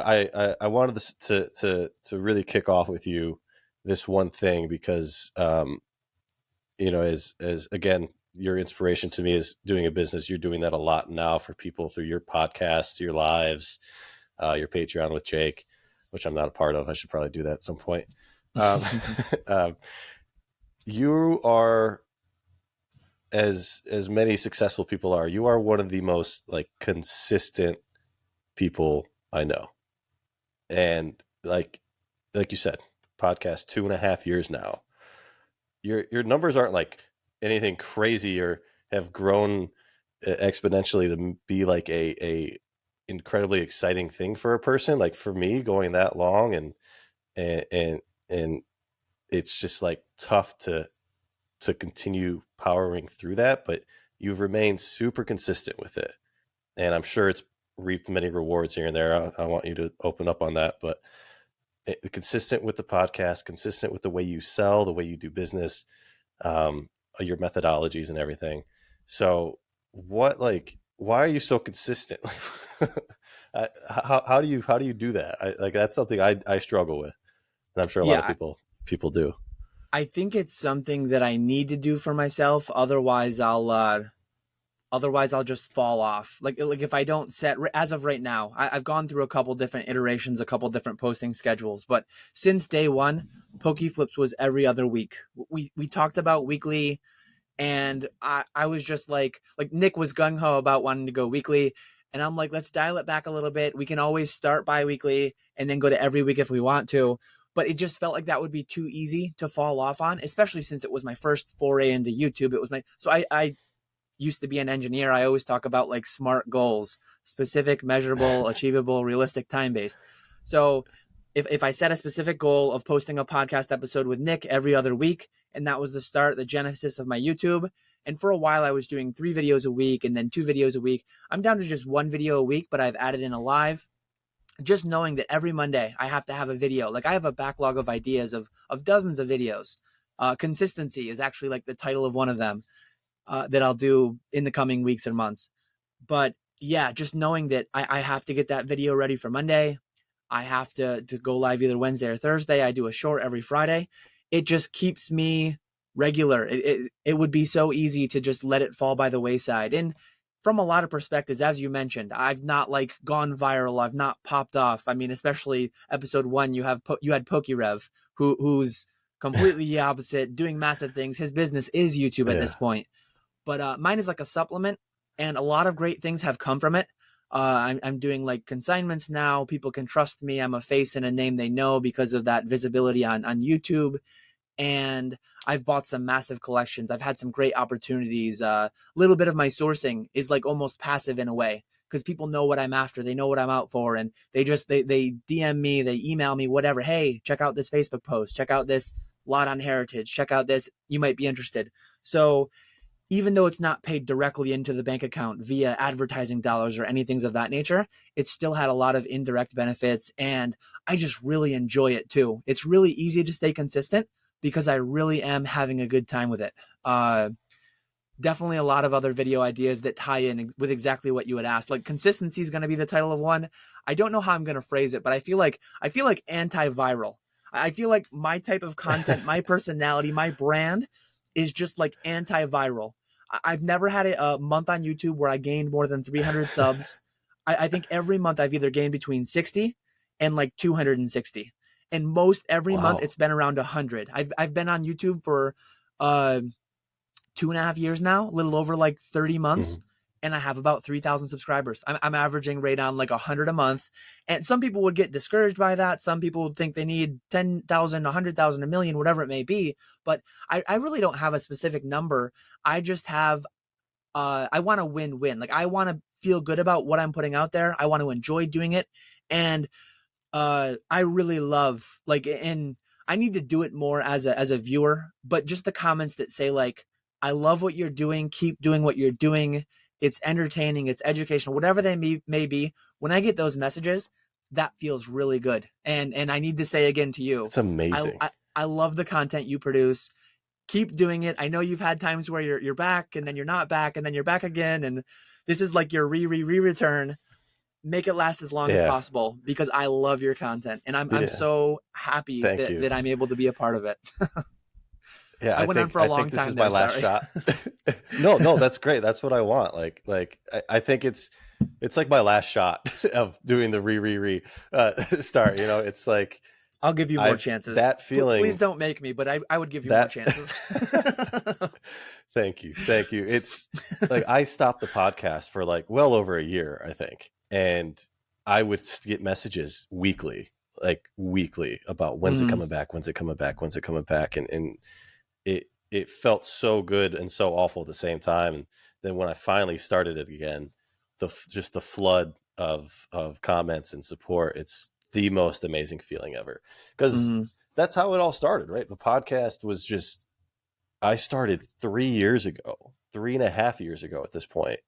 I wanted this to really kick off with you this one thing because, as again, your inspiration to me is doing a business. You're doing that a lot now for people through your podcasts, your lives, your Patreon with Jake, which I'm not a part of. I should probably do that at some point. Um, um, you are, as many successful people are, you are one of the most like consistent people I know. And like you said, podcast 2.5 years now. Your numbers aren't like anything crazy or have grown exponentially to be like a incredibly exciting thing for a person. Like for me, going that long and it's just like tough to continue powering through that, but you've remained super consistent with it. And I'm sure it's reaped many rewards here and there. I want you to open up on that, but consistent with the podcast, consistent with the way you sell, the way you do business, your methodologies and everything. So why are you so consistent? How do you do that? That's something I struggle with. And I'm sure a lot of people do. I think it's something that I need to do for myself. Otherwise I'll just fall off. Like if I don't set, as of right now, I've gone through a couple different iterations, a couple different posting schedules, but since day one, PokeFlips was every other week. We talked about weekly, and I was just like Nick was gung-ho about wanting to go weekly, and I'm like, let's dial it back a little bit. We can always start bi-weekly and then go to every week if we want to. But it just felt like that would be too easy to fall off on, especially since it was my first foray into YouTube. I used to be an engineer. I always talk about like SMART goals: specific, measurable, achievable, realistic, time-based. So if I set a specific goal of posting a podcast episode with Nick every other week, and that was the genesis of my YouTube. And for a while I was doing 3 videos a week and then 2 videos a week. I'm down to just 1 video a week, but I've added in a live. Just knowing that every Monday I have to have a video. Like I have a backlog of ideas of dozens of videos. Consistency is actually like the title of one of them. That I'll do in the coming weeks and months. But yeah, just knowing that I have to get that video ready for Monday. I have to go live either Wednesday or Thursday. I do a short every Friday. It just keeps me regular. It would be so easy to just let it fall by the wayside. And from a lot of perspectives, as you mentioned, I've not like gone viral. I've not popped off. I mean, especially episode 1, you had PokeRadar, who's completely the opposite, doing massive things. His business is YouTube at this point. But mine is like a supplement, and a lot of great things have come from it. I'm doing like consignments now. People can trust me. I'm a face and a name they know because of that visibility on YouTube. And I've bought some massive collections. I've had some great opportunities. Little bit of my sourcing is like almost passive in a way, because people know what I'm after. They know what I'm out for. And they DM me, they email me, whatever. Hey, check out this Facebook post. Check out this lot on heritage. Check out this. You might be interested. So even though it's not paid directly into the bank account via advertising dollars or anything of that nature, it still had a lot of indirect benefits. And I just really enjoy it too. It's really easy to stay consistent because I really am having a good time with it. Definitely a lot of other video ideas that tie in with exactly what you had asked. Like consistency is going to be the title of one. I don't know how I'm going to phrase it, but I feel like antiviral. I feel like my type of content, my personality, my brand is just like antiviral. I've never had a month on YouTube where I gained more than 300 subs. I think every month I've either gained between 60 and like 260. And most every month it's been around 100. I've been on YouTube for 2.5 years now, a little over like 30 months. Mm-hmm. And I have about 3,000 subscribers. I'm averaging right on like 100 a month. And some people would get discouraged by that. Some people would think they need 10,000, 100,000, a million, whatever it may be. But I really don't have a specific number. I just have, I want to win-win. Like I want to feel good about what I'm putting out there. I want to enjoy doing it. And I really love and I need to do it more as a viewer, but just the comments that say like, I love what you're doing. Keep doing what you're doing. It's entertaining, it's educational, whatever they may be. When I get those messages, that feels really good. And I need to say again to you, it's amazing. I love the content you produce. Keep doing it. I know you've had times where you're back and then you're not back and then you're back again. And this is like your return. make it last as long as Yeah. possible because I love your content, and I'm Yeah. so happy Thank you. that I'm able to be a part of it. Yeah, I went on for a I long think this time is my there. last Sorry. shot. No, that's great. That's what I want. I think it's like my last shot of doing the re start. You know, it's like I'll give you more I've chances. that Please feeling don't make me, but I would give you more that chances. Thank you. Thank you. It's like I stopped the podcast for like well over a year, I think. And I would get messages weekly about when's it Mm, coming back, when's it coming back, when's it coming back. And it felt so good and so awful at the same time. And then when I finally started it again, just the flood of comments and support, it's the most amazing feeling ever. Because mm, that's how it all started, right? The podcast was just I started 3 years ago, 3.5 years ago at this point,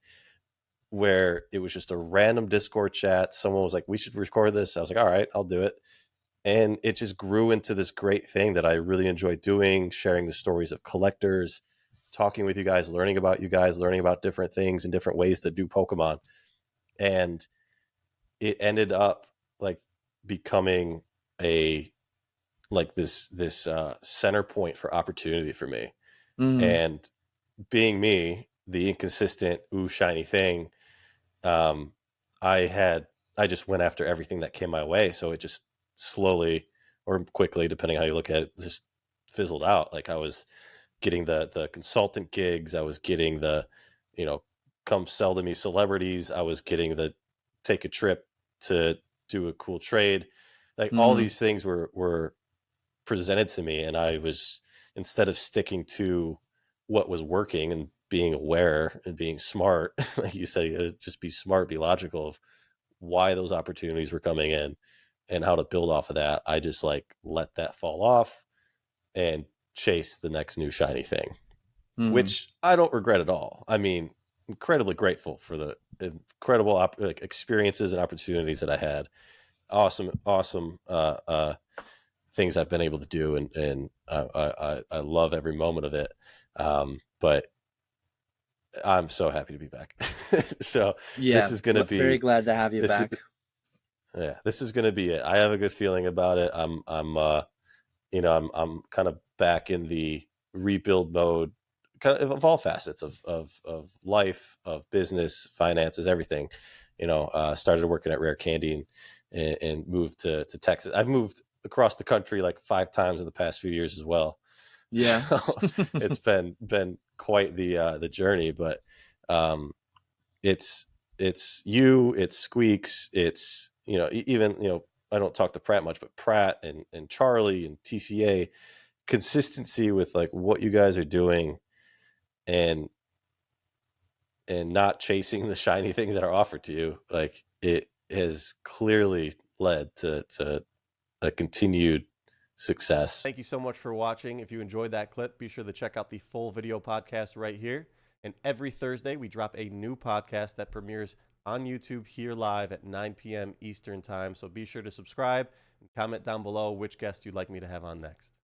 where it was just a random Discord chat. Someone was like, we should record this. I was like, all right, I'll do it. And it just grew into this great thing that I really enjoy doing, sharing the stories of collectors, talking with you guys, learning about different things and different ways to do Pokemon. And it ended up like becoming a like this center point for opportunity for me. mm, And being me, the inconsistent ooh shiny thing, um, I just went after everything that came my way. So it just slowly or quickly, depending how you look at it, just fizzled out. Like I was getting the consultant gigs, I was getting the, you know, come sell to me celebrities, I was getting the take a trip to do a cool trade. Like all mm, these things were presented to me, and I was, instead of sticking to what was working and being aware and being smart, like you say, just be smart, be logical of why those opportunities were coming in and how to build off of that. I just like let that fall off and chase the next new shiny thing, mm. which I don't regret at all. I mean, incredibly grateful for the incredible experiences and opportunities that I had. Awesome things I've been able to do, and I love every moment of it. But I'm so happy to be back. So this Yeah, is going to very be glad to have you this is back. yeah, this is going to be it. I have a good feeling about it. I'm kind of back in the rebuild mode, kind of all facets of life, of business, finances, everything. Started working at Rare Candy and moved to Texas. I've moved across the country like 5 times in the past few years as well. Yeah. So it's been quite the journey, but um, it's Squeaks, it's even I don't talk to Pratt much, but Pratt and Charlie and TCA, consistency with like what you guys are doing and not chasing the shiny things that are offered to you, like it has clearly led to a continued success. Thank you so much for watching. If you enjoyed that clip, be sure to check out the full video podcast right here. And every Thursday, we drop a new podcast that premieres on YouTube here live at 9 p.m. Eastern Time. So be sure to subscribe and comment down below which guest you'd like me to have on next.